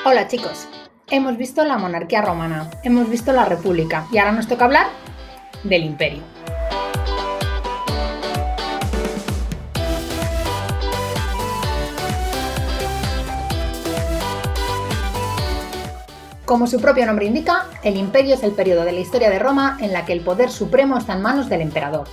Hola chicos, hemos visto la monarquía romana, hemos visto la república y ahora nos toca hablar del imperio. Como su propio nombre indica, el imperio es el periodo de la historia de Roma en la que el poder supremo está en manos del emperador.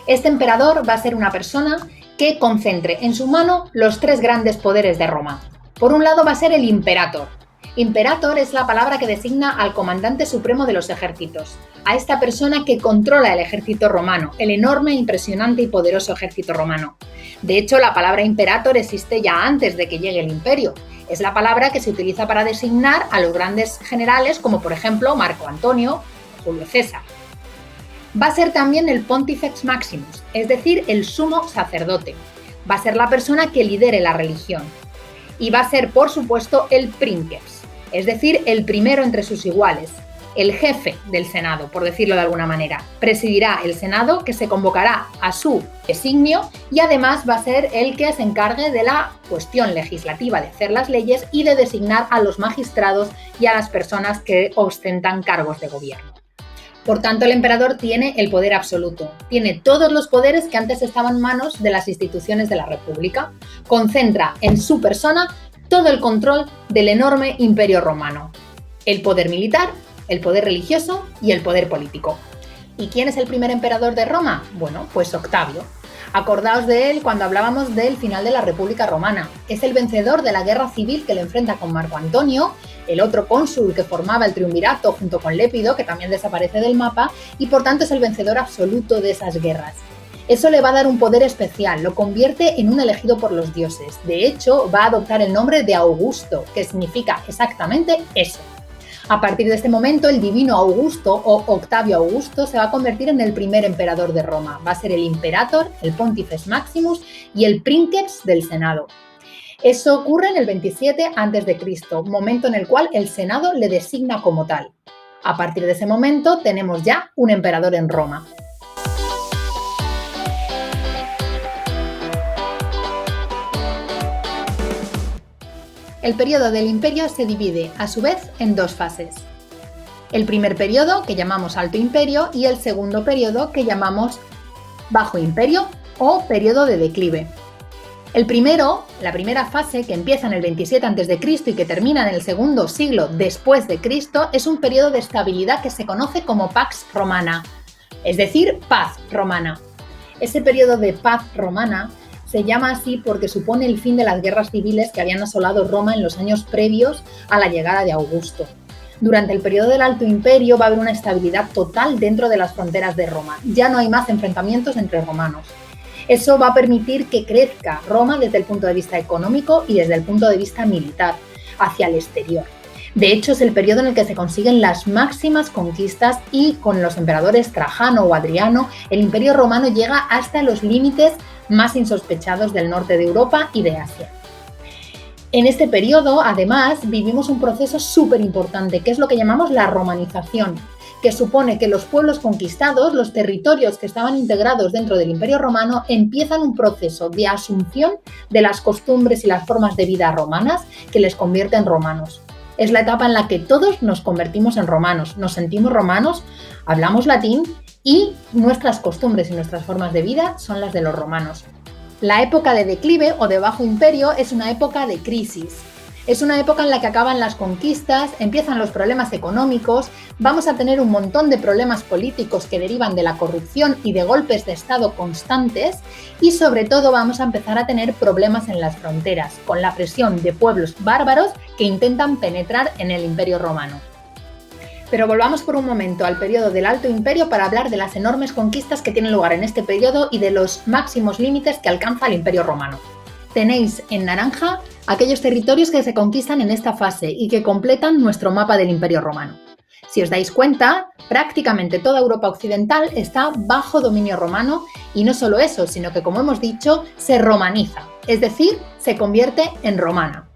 Este emperador va a ser una persona que concentre en su mano los tres grandes poderes de Roma. Por un lado va a ser el imperator. Imperator es la palabra que designa al comandante supremo de los ejércitos, a esta persona que controla el ejército romano, el enorme, impresionante y poderoso ejército romano. De hecho, la palabra imperator existe ya antes de que llegue el imperio. Es la palabra que se utiliza para designar a los grandes generales como por ejemplo Marco Antonio o Julio César. Va a ser también el Pontifex Maximus, es decir, el sumo sacerdote. Va a ser la persona que lidere la religión. Y va a ser, por supuesto, el Princeps, es decir, el primero entre sus iguales, el jefe del Senado, por decirlo de alguna manera. Presidirá el Senado, que se convocará a su designio, y además va a ser el que se encargue de la cuestión legislativa, de hacer las leyes y de designar a los magistrados y a las personas que ostentan cargos de gobierno. Por tanto, el emperador tiene el poder absoluto, tiene todos los poderes que antes estaban en manos de las instituciones de la República. Concentra en su persona todo el control del enorme imperio romano, el poder militar, el poder religioso y el poder político. ¿Y quién es el primer emperador de Roma? Bueno, pues Octavio. Acordaos de él cuando hablábamos del final de la República Romana. Es el vencedor de la guerra civil que le enfrenta con Marco Antonio, el otro cónsul que formaba el triunvirato junto con Lépido, que también desaparece del mapa, y por tanto es el vencedor absoluto de esas guerras. Eso le va a dar un poder especial, lo convierte en un elegido por los dioses. De hecho, va a adoptar el nombre de Augusto, que significa exactamente eso. A partir de este momento, el divino Augusto o Octavio Augusto se va a convertir en el primer emperador de Roma. Va a ser el Imperator, el Pontifex Maximus y el Princeps del Senado. Eso ocurre en el 27 a.C., momento en el cual el Senado le designa como tal. A partir de ese momento tenemos ya un emperador en Roma. El periodo del imperio se divide, a su vez, en dos fases. El primer periodo, que llamamos Alto Imperio, y el segundo periodo, que llamamos Bajo Imperio o periodo de declive. El primero, la primera fase, que empieza en el 27 a.C. y que termina en el segundo siglo después de Cristo, es un periodo de estabilidad que se conoce como Pax Romana, es decir, paz romana. Ese periodo de paz romana se llama así porque supone el fin de las guerras civiles que habían asolado Roma en los años previos a la llegada de Augusto. Durante el periodo del Alto Imperio va a haber una estabilidad total dentro de las fronteras de Roma. Ya no hay más enfrentamientos entre romanos. Eso va a permitir que crezca Roma desde el punto de vista económico y desde el punto de vista militar, hacia el exterior. De hecho, es el periodo en el que se consiguen las máximas conquistas y con los emperadores Trajano o Adriano, el Imperio Romano llega hasta los límites más insospechados del norte de Europa y de Asia. En este periodo, además, vivimos un proceso súper importante, que es lo que llamamos la romanización, que supone que los pueblos conquistados, los territorios que estaban integrados dentro del Imperio Romano, empiezan un proceso de asunción de las costumbres y las formas de vida romanas que les convierte en romanos. Es la etapa en la que todos nos convertimos en romanos, nos sentimos romanos, hablamos latín y nuestras costumbres y nuestras formas de vida son las de los romanos. La época de declive o de bajo imperio es una época de crisis. Es una época en la que acaban las conquistas, empiezan los problemas económicos, vamos a tener un montón de problemas políticos que derivan de la corrupción y de golpes de Estado constantes y sobre todo vamos a empezar a tener problemas en las fronteras, con la presión de pueblos bárbaros que intentan penetrar en el Imperio Romano. Pero volvamos por un momento al periodo del Alto Imperio para hablar de las enormes conquistas que tienen lugar en este periodo y de los máximos límites que alcanza el Imperio Romano. Tenéis en naranja aquellos territorios que se conquistan en esta fase y que completan nuestro mapa del Imperio Romano. Si os dais cuenta, prácticamente toda Europa occidental está bajo dominio romano y no solo eso, sino que, como hemos dicho, se romaniza, es decir, se convierte en romana.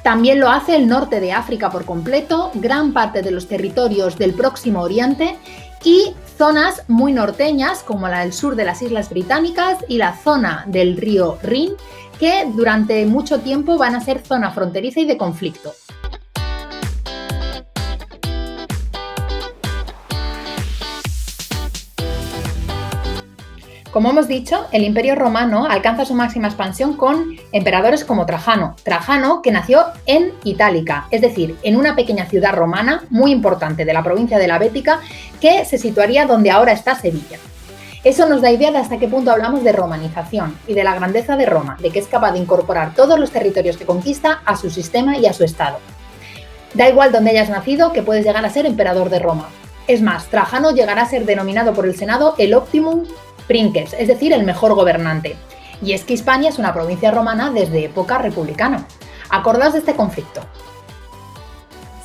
También lo hace el norte de África por completo, gran parte de los territorios del Próximo Oriente y zonas muy norteñas como la del sur de las Islas Británicas y la zona del río Rin, que durante mucho tiempo van a ser zona fronteriza y de conflicto. Como hemos dicho, el Imperio Romano alcanza su máxima expansión con emperadores como Trajano. Trajano, que nació en Itálica, es decir, en una pequeña ciudad romana muy importante de la provincia de la Bética, que se situaría donde ahora está Sevilla. Eso nos da idea de hasta qué punto hablamos de romanización y de la grandeza de Roma, de que es capaz de incorporar todos los territorios que conquista a su sistema y a su estado. Da igual donde hayas nacido, que puedes llegar a ser emperador de Roma. Es más, Trajano llegará a ser denominado por el Senado el Optimum Princeps, es decir, el mejor gobernante. Y es que Hispania es una provincia romana desde época republicana. Acordaos de este conflicto.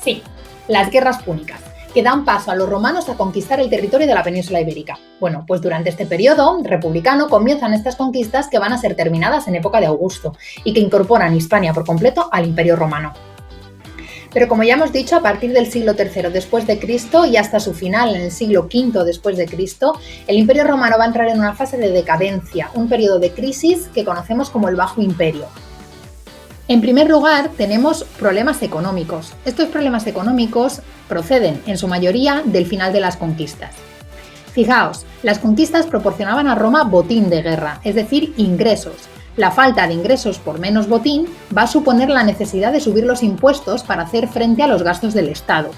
Sí, las guerras púnicas, que dan paso a los romanos a conquistar el territorio de la península ibérica. Bueno, pues durante este periodo republicano comienzan estas conquistas que van a ser terminadas en época de Augusto y que incorporan Hispania por completo al Imperio Romano. Pero como ya hemos dicho, a partir del siglo III después de Cristo y hasta su final en el siglo V después de Cristo, el Imperio Romano va a entrar en una fase de decadencia, un periodo de crisis que conocemos como el Bajo Imperio. En primer lugar, tenemos problemas económicos. Estos problemas económicos proceden, en su mayoría, del final de las conquistas. Fijaos, las conquistas proporcionaban a Roma botín de guerra, es decir, ingresos. La falta de ingresos por menos botín va a suponer la necesidad de subir los impuestos para hacer frente a los gastos del Estado.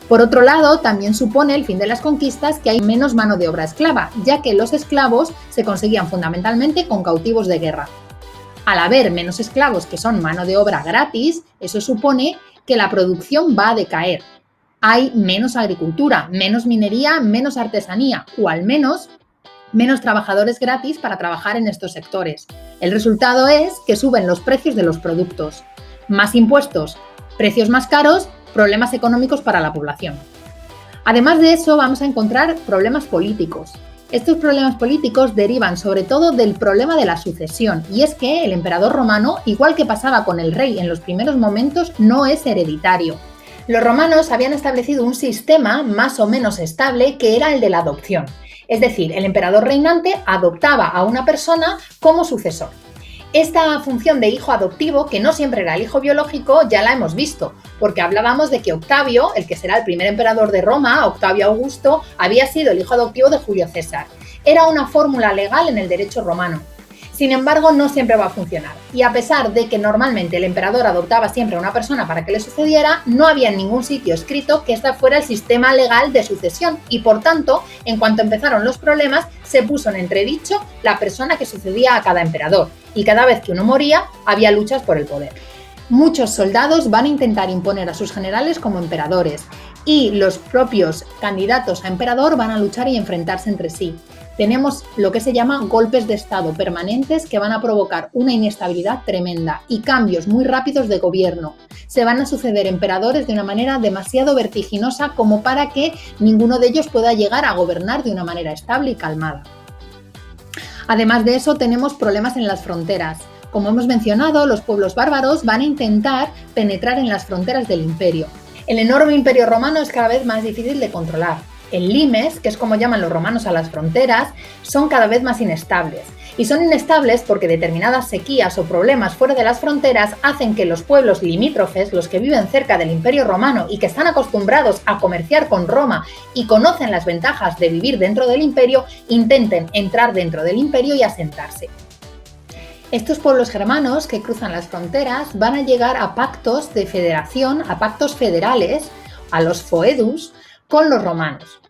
Por otro lado, también supone el fin de las conquistas que hay menos mano de obra esclava, ya que los esclavos se conseguían fundamentalmente con cautivos de guerra. Al haber menos esclavos que son mano de obra gratis, eso supone que la producción va a decaer. Hay menos agricultura, menos minería, menos artesanía, o al menos menos trabajadores gratis para trabajar en estos sectores. El resultado es que suben los precios de los productos. Más impuestos, precios más caros, problemas económicos para la población. Además de eso, vamos a encontrar problemas políticos. Estos problemas políticos derivan sobre todo del problema de la sucesión, y es que el emperador romano, igual que pasaba con el rey en los primeros momentos, no es hereditario. Los romanos habían establecido un sistema más o menos estable que era el de la adopción. Es decir, el emperador reinante adoptaba a una persona como sucesor. Esta función de hijo adoptivo, que no siempre era el hijo biológico, ya la hemos visto, porque hablábamos de que Octavio, el que será el primer emperador de Roma, Octavio Augusto, había sido el hijo adoptivo de Julio César. Era una fórmula legal en el derecho romano. Sin embargo, no siempre va a funcionar. Y a pesar de que normalmente el emperador adoptaba siempre a una persona para que le sucediera, no había en ningún sitio escrito que este fuera el sistema legal de sucesión y, por tanto, en cuanto empezaron los problemas, se puso en entredicho la persona que sucedía a cada emperador. Y cada vez que uno moría, había luchas por el poder. Muchos soldados van a intentar imponer a sus generales como emperadores y los propios candidatos a emperador van a luchar y enfrentarse entre sí. Tenemos lo que se llama golpes de estado permanentes que van a provocar una inestabilidad tremenda y cambios muy rápidos de gobierno. Se van a suceder emperadores de una manera demasiado vertiginosa como para que ninguno de ellos pueda llegar a gobernar de una manera estable y calmada. Además de eso, tenemos problemas en las fronteras. Como hemos mencionado, los pueblos bárbaros van a intentar penetrar en las fronteras del imperio. El enorme imperio romano es cada vez más difícil de controlar. El limes, que es como llaman los romanos a las fronteras, son cada vez más inestables. Y son inestables porque determinadas sequías o problemas fuera de las fronteras hacen que los pueblos limítrofes, los que viven cerca del Imperio Romano y que están acostumbrados a comerciar con Roma y conocen las ventajas de vivir dentro del imperio, intenten entrar dentro del imperio y asentarse. Estos pueblos germanos que cruzan las fronteras van a llegar a pactos de federación, a pactos federales, a los foedus, con los romanos.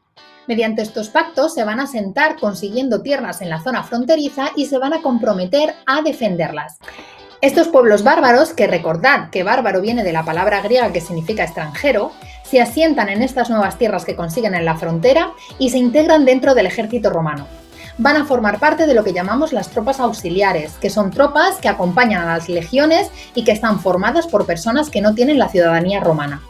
Mediante estos pactos se van a asentar consiguiendo tierras en la zona fronteriza y se van a comprometer a defenderlas. Estos pueblos bárbaros, que recordad que bárbaro viene de la palabra griega que significa extranjero, se asientan en estas nuevas tierras que consiguen en la frontera y se integran dentro del ejército romano. Van a formar parte de lo que llamamos las tropas auxiliares, que son tropas que acompañan a las legiones y que están formadas por personas que no tienen la ciudadanía romana.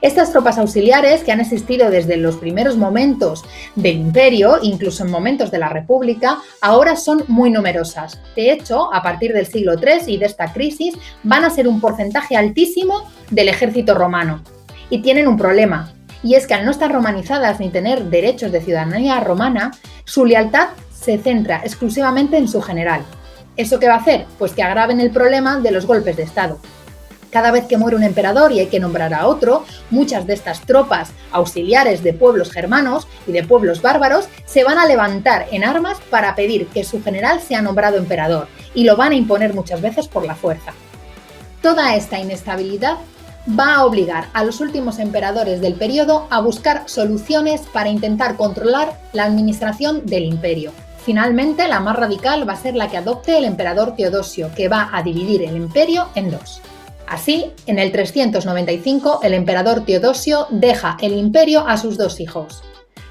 Estas tropas auxiliares, que han existido desde los primeros momentos del imperio, incluso en momentos de la República, ahora son muy numerosas. De hecho, a partir del siglo III y de esta crisis, van a ser un porcentaje altísimo del ejército romano. Y tienen un problema, y es que al no estar romanizadas ni tener derechos de ciudadanía romana, su lealtad se centra exclusivamente en su general. ¿Eso qué va a hacer? Pues que agraven el problema de los golpes de Estado. Cada vez que muere un emperador y hay que nombrar a otro, muchas de estas tropas auxiliares de pueblos germanos y de pueblos bárbaros se van a levantar en armas para pedir que su general sea nombrado emperador y lo van a imponer muchas veces por la fuerza. Toda esta inestabilidad va a obligar a los últimos emperadores del periodo a buscar soluciones para intentar controlar la administración del imperio. Finalmente, la más radical va a ser la que adopte el emperador Teodosio, que va a dividir el imperio en dos. Así, en el 395, el emperador Teodosio deja el imperio a sus dos hijos.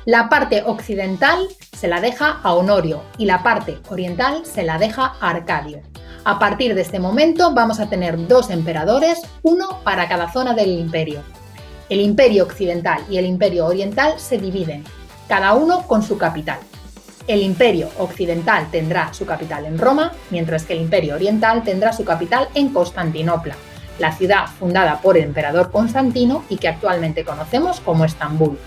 La parte occidental se la deja a Honorio y la parte oriental se la deja a Arcadio. A partir de este momento vamos a tener dos emperadores, uno para cada zona del imperio. El imperio occidental y el imperio oriental se dividen, cada uno con su capital. El imperio occidental tendrá su capital en Roma, mientras que el imperio oriental tendrá su capital en Constantinopla, la ciudad fundada por el emperador Constantino y que actualmente conocemos como Estambul.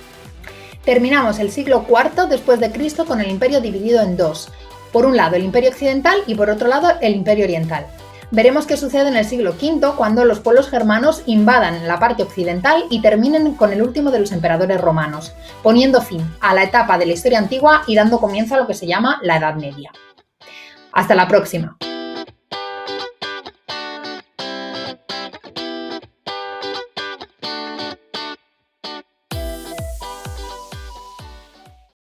Terminamos el siglo IV después de Cristo con el imperio dividido en dos. Por un lado el imperio occidental y por otro lado el imperio oriental. Veremos qué sucede en el siglo V cuando los pueblos germanos invadan la parte occidental y terminen con el último de los emperadores romanos, poniendo fin a la etapa de la historia antigua y dando comienzo a lo que se llama la Edad Media. Hasta la próxima.